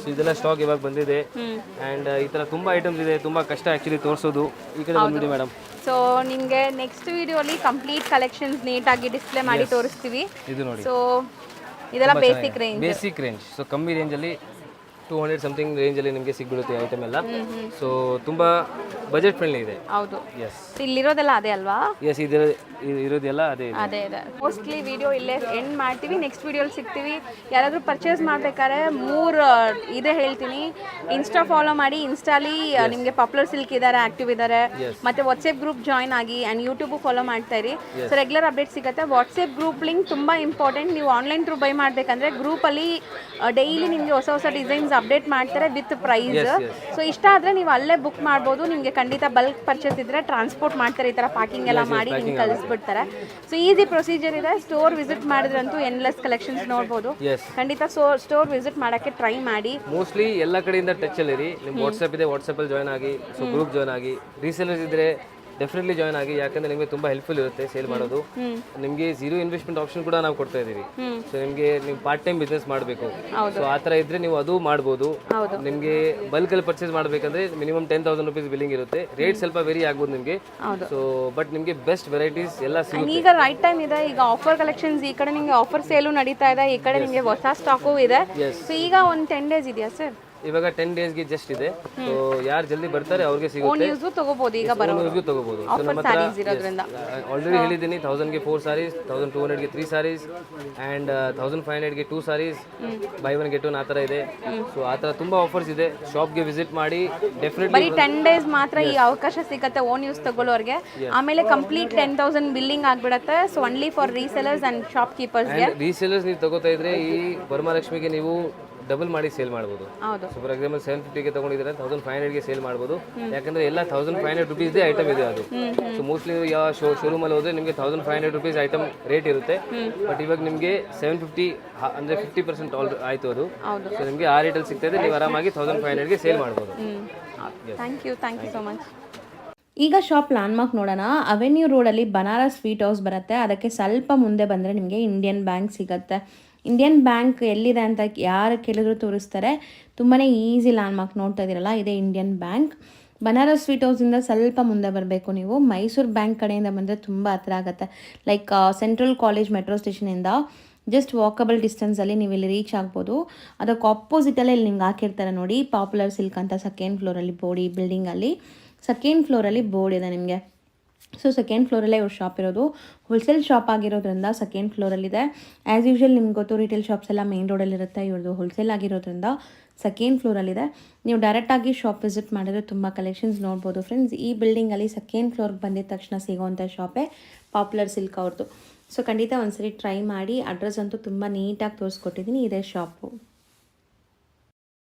Speaker 2: ಸೊ ಇದೆಲ್ಲ ಸ್ಟಾಕ್ ಇವಾಗ ಬಂದಿದೆ. ಆ್ಯಂಡ್ ಈ ಥರ ತುಂಬ ಐಟಮ್ಸ್ ಇದೆ. ತುಂಬ ಕಷ್ಟ ಆ್ಯಕ್ಚುಲಿ ತೋರಿಸೋದು. ಈ ಕಡೆ ಬಂದ್ಬಿಡಿ ಮೇಡಮ್.
Speaker 1: ಸೊ ನಿಮಗೆ ನೆಕ್ಸ್ಟ್ ವಿಡಿಯೋಲಿ ಕಂಪ್ಲೀಟ್ ಕಲೆಕ್ಷನ್ಸ್ ನೀಟಾಗಿ ಡಿಸ್ಪ್ಲೇ ಮಾಡಿ ತೋರಿಸ್ತೀವಿ.
Speaker 2: ಇದು ನೋಡಿ.
Speaker 1: ಸೊ ಇದೆಲ್ಲ ಬೇಸಿಕ್
Speaker 2: ರೇಂಜ್. ಸೊ ಕಮ್ಮಿ ರೇಂಜಲ್ಲಿ 200 ಸಮಥಿಂಗ್ ರೇಂಜಲ್ಲಿ ನಿಮಗೆ ಸಿಗ್ಬಿಡುತ್ತೆ ಐಟಮ್ ಎಲ್ಲ. ಸೊ ತುಂಬ ಬಜೆಟ್ ಫ್ರೆಂಡ್ಲಿ ಇದೆ.
Speaker 1: ಹೌದು.
Speaker 2: ಎಸ್.
Speaker 1: ಇಲ್ಲಿರೋದೆಲ್ಲ ಅದೇ ಅಲ್ವಾ?
Speaker 2: ಎಸ್, ಇರೋದೆಲ್ಲ ಅದೇ
Speaker 1: ಇದೆ. ಮೋಸ್ಟ್ಲಿ ವಿಡಿಯೋ ಇಲ್ಲೇ ಎಂಡ್ ಮಾಡ್ತೀವಿ. ನೆಕ್ಸ್ಟ್ ವಿಡಿಯೋಲಿ ಸಿಗ್ತೀವಿ. ಯಾರಾದರೂ ಪರ್ಚೇಸ್ ಮಾಡ್ಬೇಕಾದ್ರೆ 3 ಇದೇ ಹೇಳ್ತೀನಿ. ಇನ್ಸ್ಟಾ ಫಾಲೋ ಮಾಡಿ. ಇನ್ಸ್ಟಾಲಿ ನಿಮಗೆ ಪಾಪ್ಯುಲರ್ ಸಿಲ್ಕ್ ಇದ್ದಾರೆ, ಆಕ್ಟಿವ್ ಇದ್ದಾರೆ. ಮತ್ತೆ ವಾಟ್ಸ್ಆಪ್ ಗ್ರೂಪ್ ಜಾಯ್ನ್ ಆಗಿ. ಆ್ಯಂಡ್ ಯೂಟ್ಯೂಬು ಫಾಲೋ ಮಾಡ್ತಾ ಇರಿ. ಸೊ ರೆಗ್ಯುಲರ್ ಅಪ್ಡೇಟ್ ಸಿಗುತ್ತೆ. ವಾಟ್ಸ್ಆಪ್ ಗ್ರೂಪ್ ಲಿಂಕ್ ತುಂಬ ಇಂಪಾರ್ಟೆಂಟ್. ನೀವು ಆನ್ಲೈನ್ ಥ್ರೂ ಬೈ ಮಾಡಬೇಕಂದ್ರೆ ಗ್ರೂಪಲ್ಲಿ ಡೈಲಿ ನಿಮಗೆ ಹೊಸ ಡಿಸೈನ್ಸ್ ಅಪ್ಡೇಟ್ ಮಾಡ್ತಾರೆ ವಿತ್ ಪ್ರೈಸ್. ಸೊ ಇಷ್ಟ ಆದರೆ ನೀವು ಅಲ್ಲೇ ಬುಕ್ ಮಾಡ್ಬೋದು. ನಿಮಗೆ ಖಂಡಿತ ಬಲ್ಕ್ ಪರ್ಚೇಸ್ ಇದ್ದರೆ ಟ್ರಾನ್ಸ್ಪೋರ್ಟ್ ಮಾಡ್ತಾರೆ. ಈ ಥರ ಪ್ಯಾಕಿಂಗ್ ಎಲ್ಲ ಮಾಡಿ ನಿಮ್ಗೆ ಕಳಿಸ್ಬಿಡ್ತಾರೆ. ಸೊ ಈಸಿ ಪ್ರೊಸೀಜರ್ ಇದೆ. ಸ್ಟೋರ್ ವಿಸಿಟ್ ಮಾಡಿದ್ರಂತೂ ಎನ್ಲೆಸ್ ಕಲೆಕ್ಷನ್ಸ್ ನೋಡ್ಬೋದು. ಖಂಡಿತ ಸ್ಟೋರ್ ವಿಸಿಟ್ ಮಾಡೋಕ್ಕೆ ಟ್ರೈ ಮಾಡಿ.
Speaker 2: ಮೋಸ್ಟ್ಲಿ ಎಲ್ಲ ಕಡೆಯಿಂದ ಟಚ್ ಅಲ್ಲಿ ಇರಿ. ನಿಮ್ಮ ವಾಟ್ಸ್ಆಪ್ ಇದೆ, ವಾಟ್ಸ್ಆಪಲ್ಲಿ ಜಾಯ್ನ್ ಆಗಿ. ಸೊ ಗ್ರೂಪ್ ಜಾಯ್ನ್ ಆಗಿ. ರೀಸೇಲರ್ಸ್ ಇದ್ರೆ ಡೆಫಿನೆಟ್ಲಿ ಜಾಯ್ನ್ ಆಗಿ. ಯಾಕಂದ್ರೆ ನಿಮಗೆ ತುಂಬ ಹೆಲ್ಪ್ಫುಲ್ ಇರುತ್ತೆ ಸೇಲ್ ಮಾಡೋದು. ನಿಮಗೆ 0 ಇನ್ವೆಸ್ಟ್ಮೆಂಟ್ ಆಪ್ಷನ್ ಕೂಡ ನಾವು ಕೊಡ್ತಾ ಇದ್ದೀವಿ. ಸೊ ನಿಮಗೆ ನೀವು ಪಾರ್ಟ್ ಟೈಮ್ ಬಿಸ್ನೆಸ್ ಮಾಡಬೇಕು, ಸೊ ಆ ಥರ ಇದ್ರೆ ನೀವು ಅದು ಮಾಡ್ಬೋದು. ನಿಮಗೆ ಬಲ್ಕಲ್ಲಿ ಪರ್ಚೇಸ್ ಮಾಡಬೇಕಂದ್ರೆ ಮಿನಿಮಮ್ 10,000 ರುಪೀಸ್ ಬಿಲ್ಲಿಂಗ್ ಇರುತ್ತೆ. ರೇಟ್ ಸ್ವಲ್ಪ ವೇರಿ ಆಗ್ಬೋದು ನಿಮಗೆ. ಸೊ ಬಟ್ ನಿಮಗೆ ಬೆಸ್ಟ್ ವೆರೈಟೀಸ್ ಎಲ್ಲ ಸಿಗುತ್ತೆ.
Speaker 1: ಈಗ ರೈಟ್ ಟೈಮ್ ಇದೆ. ಈಗ ಆಫರ್ ಕಲೆಕ್ಷನ್ಸ್ ಈ ಕಡೆ ನಿಮಗೆ ಆಫರ್ ಸೇಲು ನಡೀತಾ ಇದೆ. ಈ ಕಡೆ ನಿಮಗೆ ಹೊಸ ಸ್ಟಾಕು ಇದೆ. ಸೊ ಈಗ ಒಂದು 10 days ಇದೆಯಾ ಸರ್?
Speaker 2: ಇವಾಗ 10 ಡೇಸ್ಗೆ ಜಸ್ಟ್ ಇದೆ. ಸೊ ಯಾರು ಜಲ್ದಿ ಬರ್ತಾರೆ ಅವ್ರಿಗೆ ಸಿಗುತ್ತೆ.
Speaker 1: ತಗೋಬಹುದು. ಈಗ
Speaker 2: ತಗೋಬಹುದು. ಆಲ್ರೆಡಿ ಹೇಳಿದ್ದೀನಿ, 1000ಗೆ 4 ಸಾರೀಸ್, 1200ಗೆ 3 ಸಾರೀಸ್ ಆ್ಯಂಡ್ 1500ಗೆ 2 ಸಾರೀಸ್, ಬೈ 1 get 1 ಆ ಥರ ಇದೆ. ಸೊ ಆ ಥರ ತುಂಬ ಆಫರ್ಸ್ ಇದೆ. ಶಾಪ್ಗೆ ವಿಸಿಟ್ ಮಾಡಿ. ಡೆಫಿನೆಟ್ಲಿ
Speaker 1: ಬರೀ 10 days ಮಾತ್ರ ಈ ಅವಕಾಶ ಸಿಗುತ್ತೆ ಓನ್ ಯೂಸ್ ತಗೊಳ್ಳೋರಿಗೆ. ಆಮೇಲೆ ಕಂಪ್ಲೀಟ್ 10,000 ಬಿಲ್ಲಿಂಗ್ ಆಗ್ಬಿಡುತ್ತೆ. So only for resellers and shop ಕೀಪರ್ಸ್ಗೆ.
Speaker 2: ರೀಸೆಲರ್ಸ್ ನೀವು ತಗೋತಾ ಇದ್ರೆ ಈ ವರಮಹಾಲಕ್ಷ್ಮಿಗೆ ನೀವು ಡಬಲ್ ಮಾಡಿ ಸೇಲ್ ಮಾಡ್ಬೋದು. ಸೊ ಫಾರ್ ಎಕ್ಸಾಂಪಲ್ 750ಗೆ ತಗೊಂಡಿದ್ರೆ 1500ಗೆ ಸೇಲ್ ಮಾಡ್ಬೋದು. ಯಾಕಂದ್ರೆ ಎಲ್ಲ 1500 ರುಪೀಸ್ದೇ ಐಟಮ್ ಇದೆ ಅದು. ಸೊ ಮೋಸ್ಟ್ಲಿ ಯಾವ ಶೋರೂಮಲ್ಲಿ ಹೋದ್ರೆ ನಿಮಗೆ 1500 ರುಪೀಸ್ ಐಟಮ್ ರೇಟ್ ಇರುತ್ತೆ. ಬಟ್ ಇವಾಗ ನಿಮಗೆ 750 ಅಂದರೆ 50% ಆಯಿತು ಅದು. ಸೊ ನಿಮಗೆ ಆ ರೇಟಲ್ಲಿ ಸಿಗ್ತಾ ಇದೆ. ನೀವು ಆರಾಮಾಗಿ 1500ಗೆ ಸೇಲ್ ಮಾಡ್ಬೋದು.
Speaker 1: Thank you so much. ಈಗ ಶಾಪ್ ಲ್ಯಾಂಡ್ಮಾರ್ಕ್ ನೋಡೋಣ. ಅವೆನ್ಯೂ ರೋಡಲ್ಲಿ ಬನಾರಸ್ ಸ್ವೀಟ್ ಹೌಸ್ ಬರುತ್ತೆ. ಅದಕ್ಕೆ ಸ್ವಲ್ಪ ಮುಂದೆ ಬಂದರೆ ನಿಮಗೆ ಇಂಡಿಯನ್ ಬ್ಯಾಂಕ್ ಸಿಗುತ್ತೆ. ಇಂಡಿಯನ್ ಬ್ಯಾಂಕ್ ಎಲ್ಲಿದೆ ಅಂತ ಯಾರು ಕೇಳಿದ್ರು ತೋರಿಸ್ತಾರೆ. ತುಂಬಾ ಈಸಿ ಲ್ಯಾಂಡ್ಮಾರ್ಕ್ ನೋಡ್ತಾ ಇದ್ದೀರಲ್ಲ, ಇದೇ ಇಂಡಿಯನ್ ಬ್ಯಾಂಕ್. ಬನಾರಸ್ ಸ್ವೀಟ್ ಹೌಸಿಂದ ಸ್ವಲ್ಪ ಮುಂದೆ ಬರಬೇಕು ನೀವು. ಮೈಸೂರು ಬ್ಯಾಂಕ್ ಕಡೆಯಿಂದ ಬಂದರೆ ತುಂಬ ಹತ್ರ ಆಗುತ್ತೆ. ಲೈಕ್ ಸೆಂಟ್ರಲ್ ಕಾಲೇಜ್ ಮೆಟ್ರೋ ಸ್ಟೇಷನಿಂದ ಜಸ್ಟ್ ವಾಕಬಲ್ ಡಿಸ್ಟೆನ್ಸಲ್ಲಿ ನೀವು ಇಲ್ಲಿ ರೀಚ್ ಆಗ್ಬೋದು. ಅದಕ್ಕೆ ಆಪೋಸಿಟಲ್ಲೇ ಇಲ್ಲಿ ನಿಮ್ಗೆ ಹಾಕಿರ್ತಾರೆ ನೋಡಿ, ಪಾಪ್ಯುಲರ್ ಸಿಲ್ಕ್ ಅಂತ ಸೆಕೆಂಡ್ ಫ್ಲೋರಲ್ಲಿ ಬೋರ್ಡ್. ಈ ಬಿಲ್ಡಿಂಗಲ್ಲಿ ಸೆಕೆಂಡ್ ಫ್ಲೋರಲ್ಲಿ ಬೋರ್ಡ್ ಇದೆ ನಿಮಗೆ. ಸೊ ಸೆಕೆಂಡ್ ಫ್ಲೋರಲ್ಲೇ ಇವ್ರ ಶಾಪ್ ಇರೋದು. ಹೋಲ್ಸೇಲ್ ಶಾಪ್ ಆಗಿರೋದ್ರಿಂದ ಸೆಕೆಂಡ್ ಫ್ಲೋರಲ್ಲಿದೆ. ಆ್ಯಸ್ ಯೂಶ್ವಲ್ ನಿಮ್ಗೆ ಗೊತ್ತು, ರಿಟೇಲ್ ಶಾಪ್ಸ್ ಎಲ್ಲ ಮೇನ್ ರೋಡಲ್ಲಿರುತ್ತೆ. ಇವ್ರದ್ದು ಹೋಲ್ಸೇಲ್ ಆಗಿರೋದ್ರಿಂದ ಸೆಕೆಂಡ್ ಫ್ಲೋರಲ್ಲಿದೆ. ನೀವು ಡೈರೆಕ್ಟಾಗಿ ಶಾಪ್ ವಿಸಿಟ್ ಮಾಡಿದ್ರೆ ತುಂಬ ಕಲೆಕ್ಷನ್ಸ್ ನೋಡ್ಬೋದು ಫ್ರೆಂಡ್ಸ್. ಈ ಬಿಲ್ಡಿಂಗಲ್ಲಿ ಸೆಕೆಂಡ್ ಫ್ಲೋರ್ಗೆ ಬಂದಿದ ತಕ್ಷಣ ಸಿಗೋವಂಥ ಶಾಪೇ ಪಾಪ್ಯುಲರ್ ಸಿಲ್ಕ್ ಅವ್ರದ್ದು. ಸೊ ಖಂಡಿತ ಒಂದ್ಸರಿ ಟ್ರೈ ಮಾಡಿ. ಅಡ್ರೆಸ್ ಅಂತೂ ತುಂಬ ನೀಟಾಗಿ ತೋರಿಸ್ಕೊಟ್ಟಿದ್ದೀನಿ. ಇದೇ ಶಾಪು.